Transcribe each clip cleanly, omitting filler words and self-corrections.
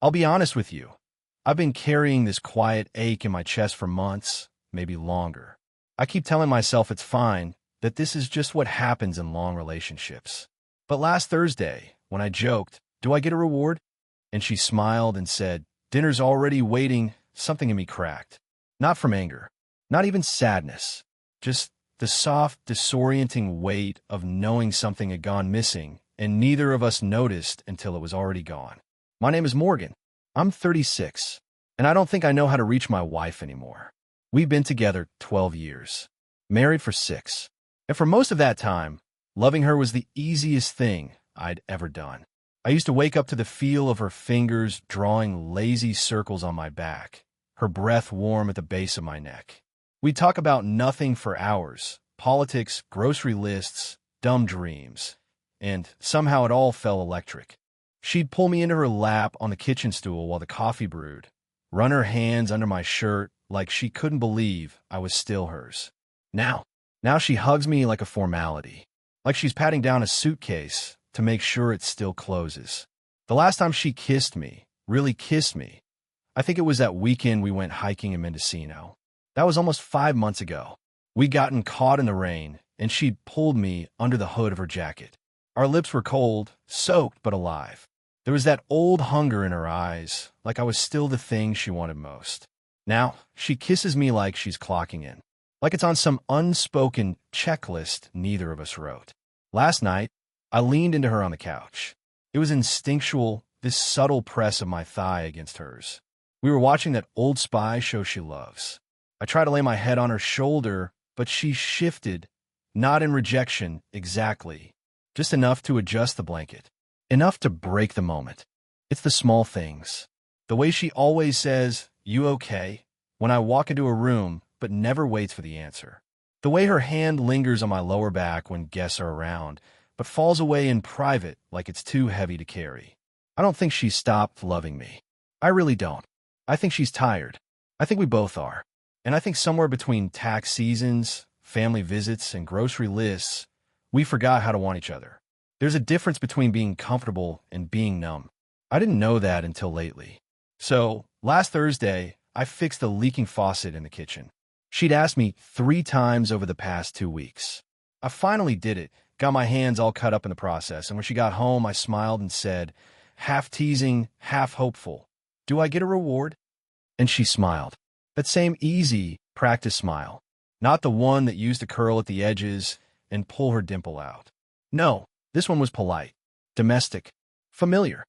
I'll be honest with you. I've been carrying this quiet ache in my chest for months, maybe longer. I keep telling myself it's fine, that this is just what happens in long relationships. But last Thursday, when I joked, "Do I get a reward?" and she smiled and said, "Dinner's already waiting," something in me cracked. Not from anger, not even sadness, just the soft, disorienting weight of knowing something had gone missing, and neither of us noticed until it was already gone. My name is Morgan. I'm 36, and I don't think I know how to reach my wife anymore. We've been together 12 years, married for 6, and for most of that time, loving her was the easiest thing I'd ever done. I used to wake up to the feel of her fingers drawing lazy circles on my back, her breath warm at the base of my neck. We'd talk about nothing for hours, politics, grocery lists, dumb dreams, and somehow it all felt electric. She'd pull me into her lap on the kitchen stool while the coffee brewed, run her hands under my shirt like she couldn't believe I was still hers. Now she hugs me like a formality, like she's patting down a suitcase to make sure it still closes. The last time she kissed me, really kissed me, I think it was that weekend we went hiking in Mendocino. That was almost 5 months ago. We'd gotten caught in the rain, and she'd pulled me under the hood of her jacket. Our lips were cold, soaked, but alive. There was that old hunger in her eyes, like I was still the thing she wanted most. Now, she kisses me like she's clocking in, like it's on some unspoken checklist neither of us wrote. Last night, I leaned into her on the couch. It was instinctual, this subtle press of my thigh against hers. We were watching that old spy show she loves. I tried to lay my head on her shoulder, but she shifted, not in rejection exactly, just enough to adjust the blanket, enough to break the moment. It's the small things. The way she always says, "You okay?" when I walk into a room, but never waits for the answer. The way her hand lingers on my lower back when guests are around, but falls away in private like it's too heavy to carry. I don't think she's stopped loving me. I really don't. I think she's tired. I think we both are. And I think somewhere between tax seasons, family visits, and grocery lists, we forgot how to want each other. There's a difference between being comfortable and being numb. I didn't know that until lately. So, last Thursday, I fixed the leaking faucet in the kitchen. She'd asked me 3 times over the past 2 weeks. I finally did it, got my hands all cut up in the process, and when she got home, I smiled and said, half teasing, half hopeful, "Do I get a reward?" And she smiled. That same easy, practice smile. Not the one that used to curl at the edges and pull her dimple out. No, this one was polite, domestic, familiar.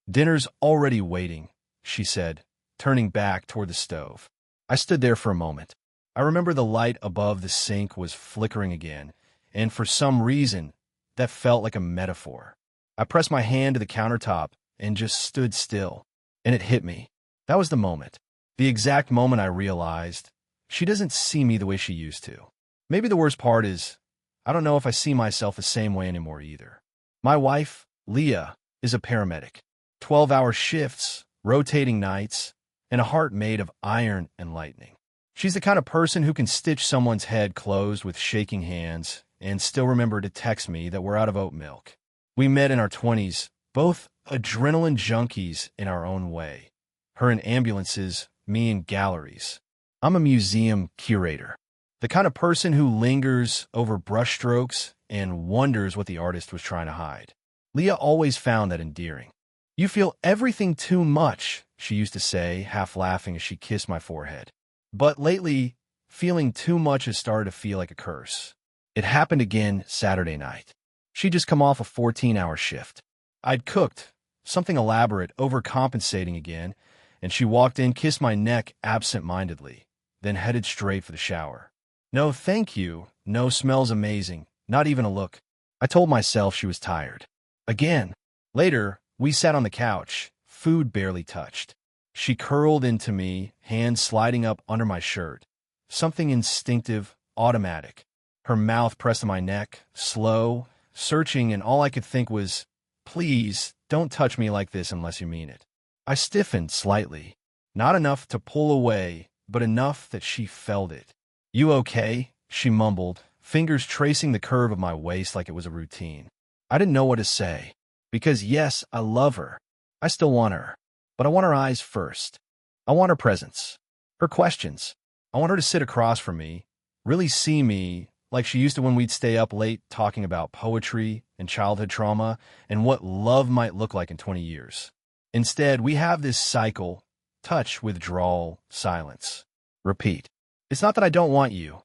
"Dinner's already waiting," she said, turning back toward the stove. I stood there for a moment. I remember the light above the sink was flickering again, and for some reason, that felt like a metaphor. I pressed my hand to the countertop and just stood still, and it hit me. That was the moment. The exact moment I realized she doesn't see me the way she used to. Maybe the worst part is I don't know if I see myself the same way anymore either. My wife, Leah, is a paramedic. 12-hour shifts, rotating nights, and a heart made of iron and lightning. She's the kind of person who can stitch someone's head closed with shaking hands and still remember to text me that we're out of oat milk. We met in our 20s, both adrenaline junkies in our own way. Her in ambulances, me in galleries. I'm a museum curator, the kind of person who lingers over brushstrokes and wonders what the artist was trying to hide. Leah always found that endearing. "You feel everything too much," she used to say, half laughing as she kissed my forehead. But lately, feeling too much has started to feel like a curse. It happened again Saturday night. She'd just come off a 14-hour shift. I'd cooked, something elaborate, overcompensating again, and she walked in, kissed my neck absent-mindedly, then headed straight for the shower. No, thank you. No, smells amazing. Not even a look. I told myself she was tired. Again. Later, we sat on the couch, food barely touched. She curled into me, hands sliding up under my shirt. Something instinctive, automatic. Her mouth pressed to my neck, slow, searching, and all I could think was, "Please, don't touch me like this unless you mean it." I stiffened slightly. Not enough to pull away, but enough that she felt it. "You okay?" she mumbled, fingers tracing the curve of my waist like it was a routine. I didn't know what to say. Because yes, I love her. I still want her. But I want her eyes first. I want her presence, her questions. I want her to sit across from me, really see me like she used to when we'd stay up late talking about poetry and childhood trauma and what love might look like in 20 years. Instead, we have this cycle: touch, withdrawal, silence. Repeat. It's not that I don't want you,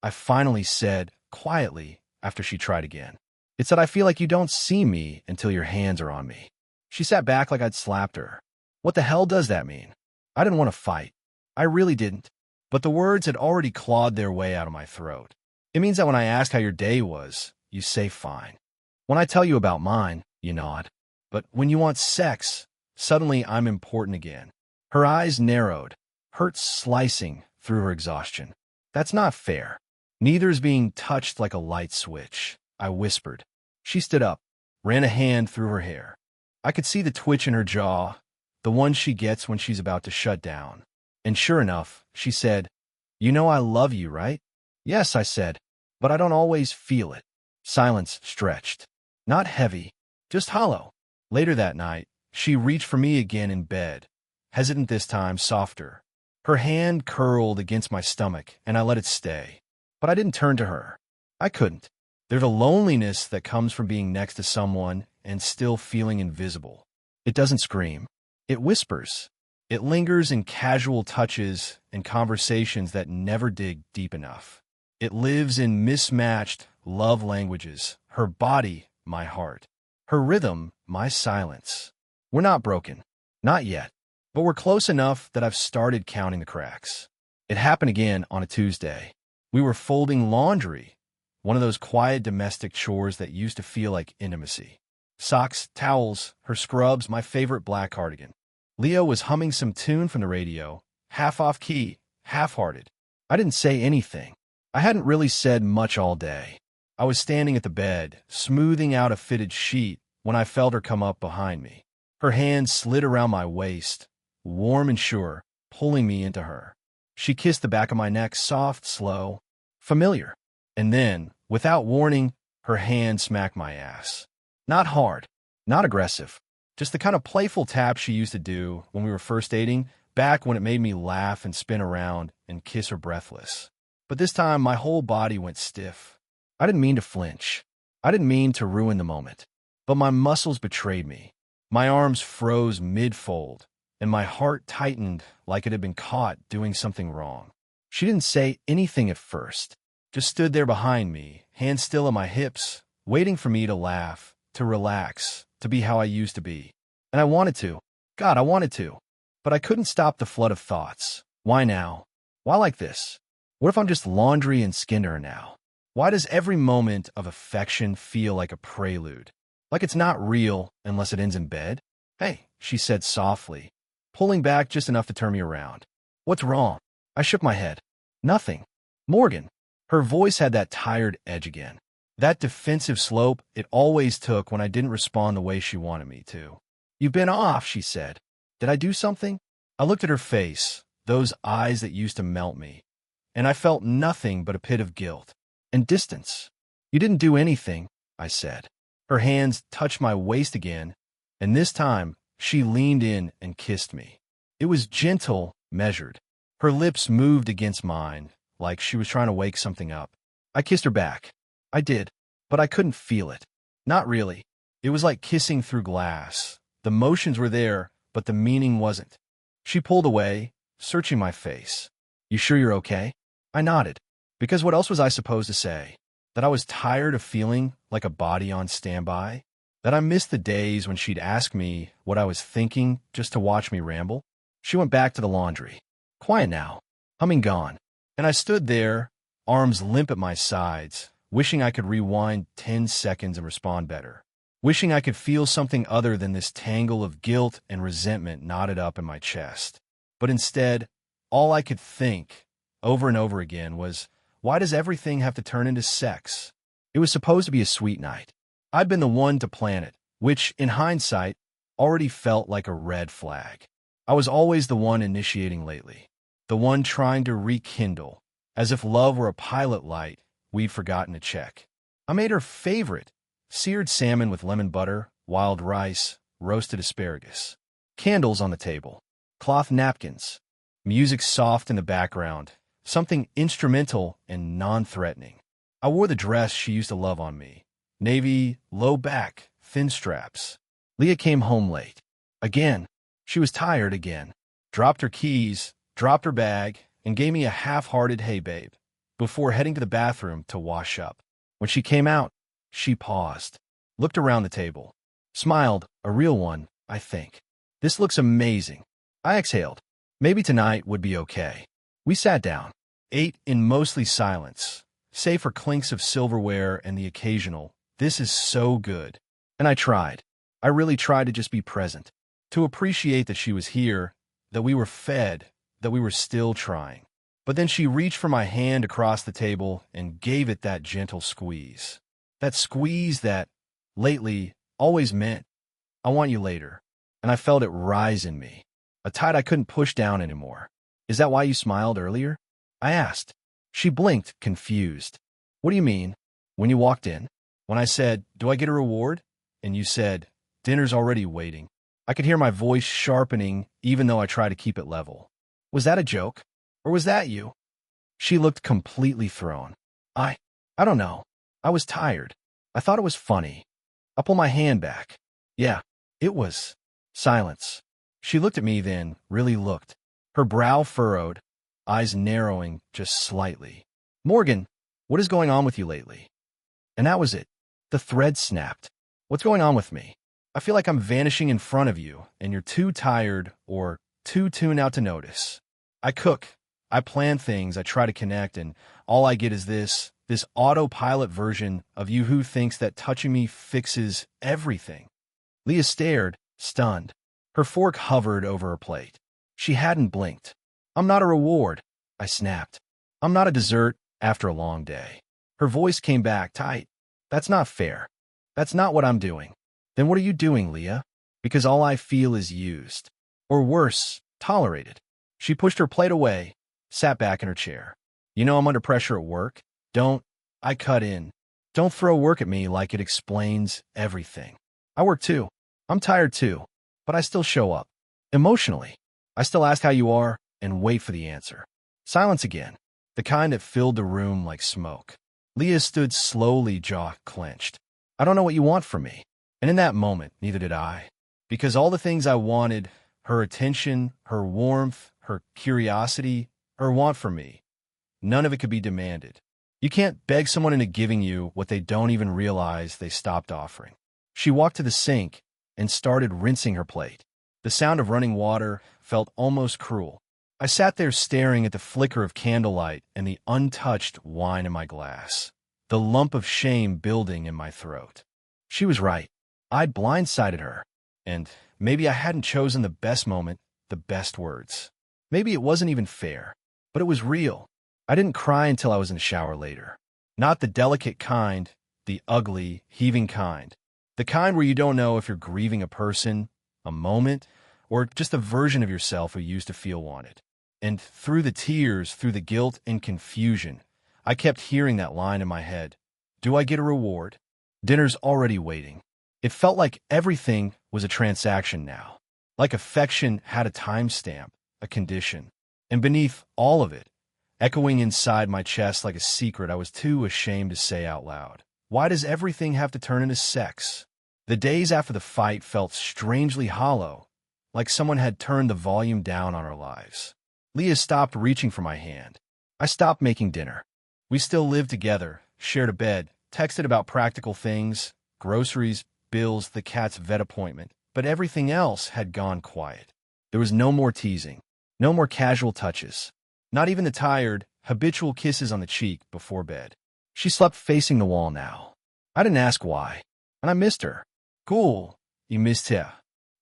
I finally said quietly after she tried again. It's that I feel like you don't see me until your hands are on me. She sat back like I'd slapped her. What the hell does that mean? I didn't want to fight. I really didn't. But the words had already clawed their way out of my throat. It means that when I ask how your day was, you say fine. When I tell you about mine, you nod. But when you want sex, suddenly I'm important again. Her eyes narrowed, hurt slicing through her exhaustion. That's not fair. Neither's being touched like a light switch, I whispered. She stood up, ran a hand through her hair. I could see the twitch in her jaw, the one she gets when she's about to shut down. And sure enough, she said, "You know I love you, right?" "Yes," I said, "but I don't always feel it." Silence stretched. Not heavy, just hollow. Later that night, she reached for me again in bed, hesitant this time, softer. Her hand curled against my stomach, and I let it stay. But I didn't turn to her. I couldn't. There's a loneliness that comes from being next to someone and still feeling invisible. It doesn't scream. It whispers. It lingers in casual touches and conversations that never dig deep enough. It lives in mismatched love languages. Her body, my heart. Her rhythm, my silence. We're not broken. Not yet. But we're close enough that I've started counting the cracks. It happened again on a Tuesday. We were folding laundry, one of those quiet domestic chores that used to feel like intimacy. Socks, towels, her scrubs, my favorite black cardigan. Leo was humming some tune from the radio, half off key, half-hearted. I didn't say anything. I hadn't really said much all day. I was standing at the bed, smoothing out a fitted sheet, when I felt her come up behind me. Her hand slid around my waist, warm and sure, pulling me into her. She kissed the back of my neck, soft, slow, familiar. And then, without warning, her hand smacked my ass. Not hard, not aggressive, just the kind of playful tap she used to do when we were first dating, back when it made me laugh and spin around and kiss her breathless. But this time, my whole body went stiff. I didn't mean to flinch. I didn't mean to ruin the moment. But my muscles betrayed me. My arms froze mid-fold, and my heart tightened like it had been caught doing something wrong. She didn't say anything at first, just stood there behind me, hands still on my hips, waiting for me to laugh, to relax, to be how I used to be. And I wanted to. God, I wanted to. But I couldn't stop the flood of thoughts. Why now? Why like this? What if I'm just laundry and skinned her now? Why does every moment of affection feel like a prelude? Like it's not real unless it ends in bed? "Hey," she said softly, pulling back just enough to turn me around. "What's wrong?" I shook my head. "Nothing." "Morgan." Her voice had that tired edge again. That defensive slope it always took when I didn't respond the way she wanted me to. "You've been off," she said. "Did I do something?" I looked at her face, those eyes that used to melt me, and I felt nothing but a pit of guilt and distance. "You didn't do anything," I said. Her hands touched my waist again, and this time she leaned in and kissed me. It was gentle, measured. Her lips moved against mine, like she was trying to wake something up. I kissed her back. I did, but I couldn't feel it. Not really. It was like kissing through glass. The motions were there, but the meaning wasn't. She pulled away, searching my face. "You sure you're okay?" I nodded, because what else was I supposed to say? That I was tired of feeling like a body on standby? That I missed the days when she'd ask me what I was thinking just to watch me ramble? She went back to the laundry. Quiet now. Humming gone. And I stood there, arms limp at my sides, wishing I could rewind 10 seconds and respond better. Wishing I could feel something other than this tangle of guilt and resentment knotted up in my chest. But instead, all I could think, over and over again, was, why does everything have to turn into sex? It was supposed to be a sweet night. I'd been the one to plan it, which, in hindsight, already felt like a red flag. I was always the one initiating lately, the one trying to rekindle, as if love were a pilot light we'd forgotten to check. I made her favorite, seared salmon with lemon butter, wild rice, roasted asparagus. Candles on the table, cloth napkins, music soft in the background, something instrumental and non-threatening. I wore the dress she used to love on me. Navy, low back, thin straps. Leah came home late. Again. She was tired again. Dropped her keys, dropped her bag, and gave me a half-hearted "hey babe," before heading to the bathroom to wash up. When she came out, she paused, looked around the table, smiled, a real one, I think. "This looks amazing." I exhaled. Maybe tonight would be okay. We sat down, ate in mostly silence, save for clinks of silverware and the occasional, "This is so good." And I tried. I really tried to just be present, to appreciate that she was here, that we were fed, that we were still trying. But then she reached for my hand across the table and gave it that gentle squeeze. That squeeze that, lately, always meant, "I want you later." And I felt it rise in me, a tide I couldn't push down anymore. "Is that why you smiled earlier?" I asked. She blinked, confused. "What do you mean?" "When you walked in, when I said, 'Do I get a reward?' and you said, 'Dinner's already waiting.'" I could hear my voice sharpening even though I tried to keep it level. "Was that a joke? Or was that you?" She looked completely thrown. I don't know. I was tired. I thought it was funny. I pulled my hand back. "Yeah, it was." Silence. She looked at me then, really looked. Her brow furrowed, eyes narrowing just slightly. "Morgan, what is going on with you lately?" And that was it. The thread snapped. What's going on with me? I feel like I'm vanishing in front of you, and you're too tired or too tuned out to notice. I cook. I plan things. I try to connect, and all I get is this autopilot version of you who thinks that touching me fixes everything. Leah stared, stunned. Her fork hovered over her plate. She hadn't blinked. "I'm not a reward," I snapped. "I'm not a dessert after a long day." Her voice came back tight. "That's not fair. That's not what I'm doing." "Then what are you doing, Leah?" "Because all I feel is used. Or worse, tolerated." She pushed her plate away, sat back in her chair. "You know I'm under pressure at work. Don't," I cut in, "don't throw work at me like it explains everything. I work too. I'm tired too. But I still show up. Emotionally. I still ask how you are and wait for the answer." Silence again, the kind that filled the room like smoke. Leah stood slowly, jaw clenched. "I don't know what you want from me." And in that moment, neither did I. Because all the things I wanted, her attention, her warmth, her curiosity, her want for me, none of it could be demanded. You can't beg someone into giving you what they don't even realize they stopped offering. She walked to the sink and started rinsing her plate. The sound of running water felt almost cruel. I sat there staring at the flicker of candlelight and the untouched wine in my glass, the lump of shame building in my throat. She was right. I'd blindsided her, and maybe I hadn't chosen the best moment, the best words. Maybe it wasn't even fair, but it was real. I didn't cry until I was in the shower later. Not the delicate kind, the ugly, heaving kind. The kind where you don't know if you're grieving a person, a moment, or just a version of yourself who used to feel wanted. And through the tears, through the guilt and confusion, I kept hearing that line in my head. "Do I get a reward? Dinner's already waiting." It felt like everything was a transaction now. Like affection had a timestamp, a condition. And beneath all of it, echoing inside my chest like a secret I was too ashamed to say out loud, why does everything have to turn into sex? The days after the fight felt strangely hollow, like someone had turned the volume down on our lives. Leah stopped reaching for my hand. I stopped making dinner. We still lived together, shared a bed, texted about practical things, groceries, bills, the cat's vet appointment, but everything else had gone quiet. There was no more teasing, no more casual touches, not even the tired, habitual kisses on the cheek before bed. She slept facing the wall now. I didn't ask why, and I missed her. Cool, you missed her.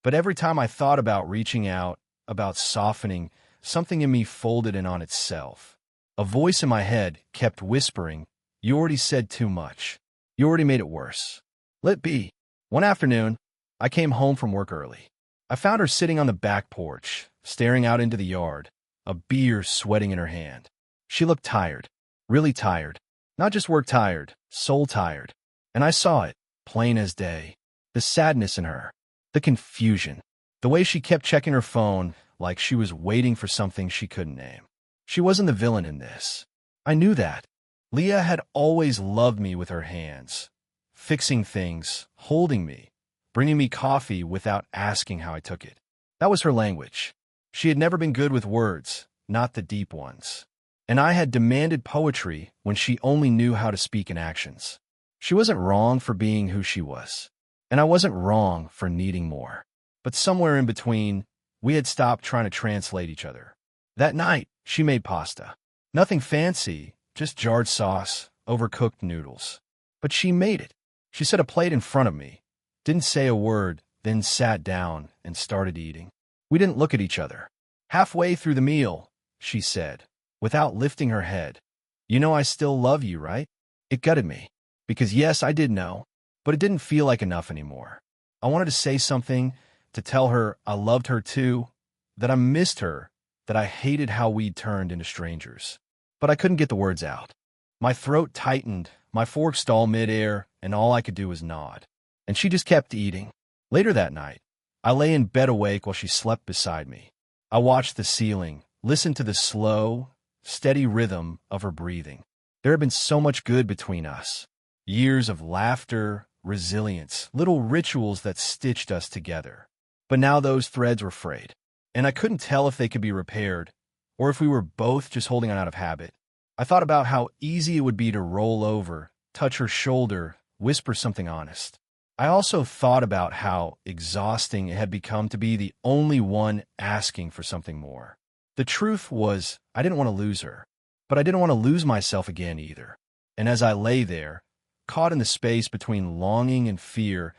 But every time I thought about reaching out, about softening, something in me folded in on itself. A voice in my head kept whispering, "You already said too much. You already made it worse. Let be." One afternoon, I came home from work early. I found her sitting on the back porch, staring out into the yard, a beer sweating in her hand. She looked tired, really tired. Not just work tired, soul tired. And I saw it, plain as day. The sadness in her, the confusion. The way she kept checking her phone like she was waiting for something she couldn't name. She wasn't the villain in this. I knew that. Leah had always loved me with her hands, fixing things, holding me, bringing me coffee without asking how I took it. That was her language. She had never been good with words, not the deep ones. And I had demanded poetry when she only knew how to speak in actions. She wasn't wrong for being who she was, and I wasn't wrong for needing more. But somewhere in between, we had stopped trying to translate each other. That night, she made pasta. Nothing fancy, just jarred sauce, overcooked noodles. But she made it. She set a plate in front of me, didn't say a word, then sat down and started eating. We didn't look at each other. Halfway through the meal, she said, without lifting her head, "You know I still love you, right?" It gutted me, because yes, I did know, but it didn't feel like enough anymore. I wanted to say something, to tell her I loved her too, that I missed her, that I hated how we'd turned into strangers. But I couldn't get the words out. My throat tightened, my fork stalled midair, and all I could do was nod. And she just kept eating. Later that night, I lay in bed awake while she slept beside me. I watched the ceiling, listened to the slow, steady rhythm of her breathing. There had been so much good between us. Years of laughter, resilience, little rituals that stitched us together. But now those threads were frayed, and I couldn't tell if they could be repaired, or if we were both just holding on out of habit. I thought about how easy it would be to roll over, touch her shoulder, whisper something honest. I also thought about how exhausting it had become to be the only one asking for something more. The truth was, I didn't want to lose her, but I didn't want to lose myself again either. And as I lay there, caught in the space between longing and fear,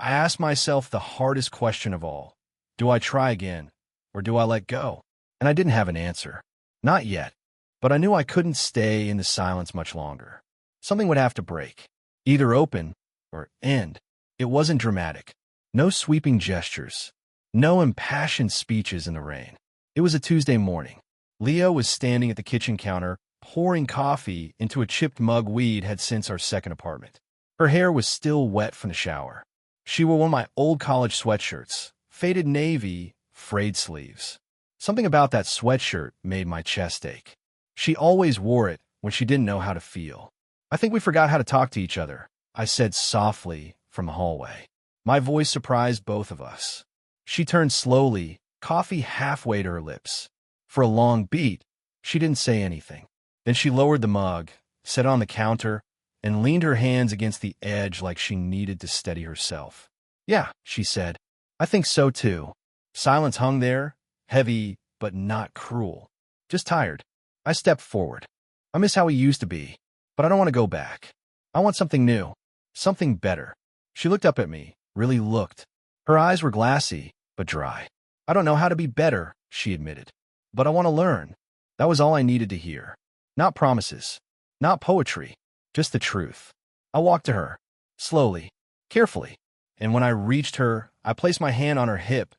I asked myself the hardest question of all. Do I try again, or do I let go? And I didn't have an answer. Not yet. But I knew I couldn't stay in the silence much longer. Something would have to break. Either open or end. It wasn't dramatic. No sweeping gestures. No impassioned speeches in the rain. It was a Tuesday morning. Leah was standing at the kitchen counter, pouring coffee into a chipped mug we'd had since our second apartment. Her hair was still wet from the shower. She wore one of my old college sweatshirts, faded navy, frayed sleeves. Something about that sweatshirt made my chest ache. She always wore it when she didn't know how to feel. "I think we forgot how to talk to each other," I said softly from the hallway. My voice surprised both of us. She turned slowly, coffee halfway to her lips. For a long beat, she didn't say anything. Then she lowered the mug, set it on the counter, and leaned her hands against the edge like she needed to steady herself. "Yeah," she said. "I think so too." Silence hung there, heavy but not cruel. Just tired. I stepped forward. "I miss how we used to be, but I don't want to go back. I want something new, something better." She looked up at me, really looked. Her eyes were glassy, but dry. "I don't know how to be better," she admitted, "but I want to learn." That was all I needed to hear. Not promises, not poetry, just the truth. I walked to her, slowly, carefully, and when I reached her, I placed my hand on her hip,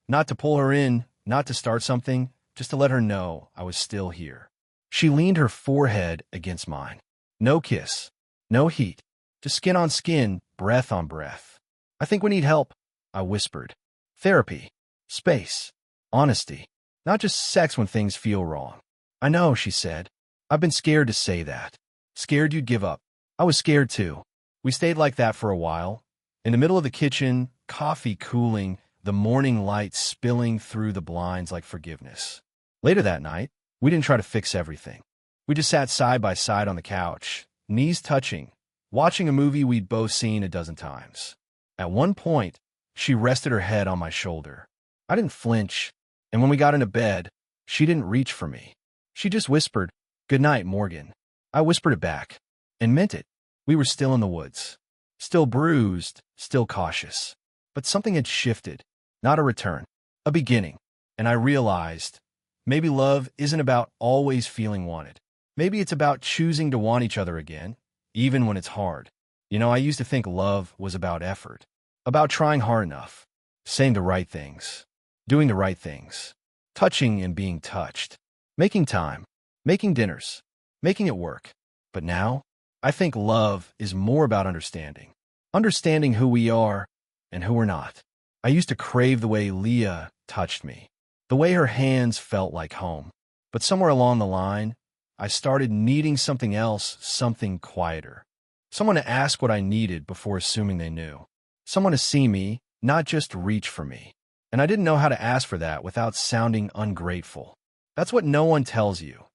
not to pull her in, not to start something, just to let her know I was still here. She leaned her forehead against mine. No kiss, no heat, just skin on skin, breath on breath. "I think we need help," I whispered. "Therapy, space, honesty, not just sex when things feel wrong." "I know," she said. "I've been scared to say that. Scared you'd give up." I was scared too. We stayed like that for a while. In the middle of the kitchen, coffee cooling, the morning light spilling through the blinds like forgiveness. Later that night, we didn't try to fix everything. We just sat side by side on the couch, knees touching, watching a movie we'd both seen a dozen times. At one point, she rested her head on my shoulder. I didn't flinch, and when we got into bed, she didn't reach for me. She just whispered, "Good night, Morgan." I whispered it back, and meant it. We were still in the woods. Still bruised, still cautious. But something had shifted. Not a return, a beginning. And I realized, maybe love isn't about always feeling wanted. Maybe it's about choosing to want each other again, even when it's hard. You know, I used to think love was about effort, about trying hard enough, saying the right things, doing the right things, touching and being touched, making time, making dinners, making it work. But now, I think love is more about understanding. Understanding who we are and who we're not. I used to crave the way Leah touched me, the way her hands felt like home. But somewhere along the line, I started needing something else, something quieter. Someone to ask what I needed before assuming they knew. Someone to see me, not just reach for me. And I didn't know how to ask for that without sounding ungrateful. That's what no one tells you.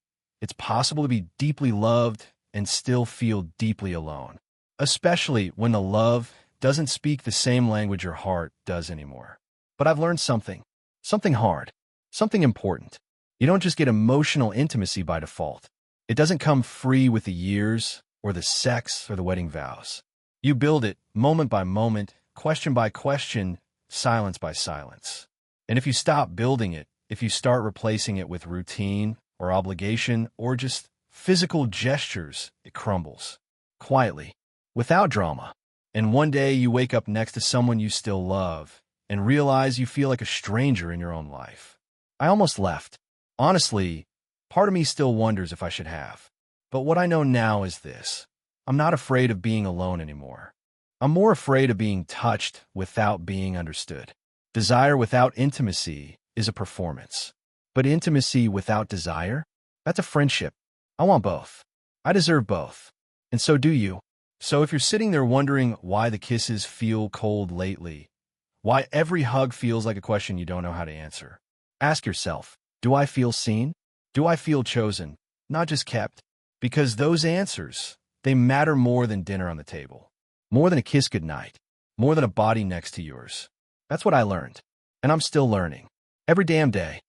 It's possible to be deeply loved and still feel deeply alone, especially when the love doesn't speak the same language your heart does anymore. But I've learned something hard, something important. You don't just get emotional intimacy by default. It doesn't come free with the years or the sex or the wedding vows. You build it moment by moment, question by question, silence by silence. And if you stop building it, if you start replacing it with routine or obligation or just physical gestures, it crumbles. Quietly, without drama. And one day you wake up next to someone you still love and realize you feel like a stranger in your own life. I almost left. Honestly, part of me still wonders if I should have. But what I know now is this. I'm not afraid of being alone anymore. I'm more afraid of being touched without being understood. Desire without intimacy is a performance. But intimacy without desire? That's a friendship. I want both. I deserve both. And so do you. So if you're sitting there wondering why the kisses feel cold lately, why every hug feels like a question you don't know how to answer, ask yourself, do I feel seen? Do I feel chosen? Not just kept? Because those answers, they matter more than dinner on the table. More than a kiss goodnight. More than a body next to yours. That's what I learned. And I'm still learning. Every damn day.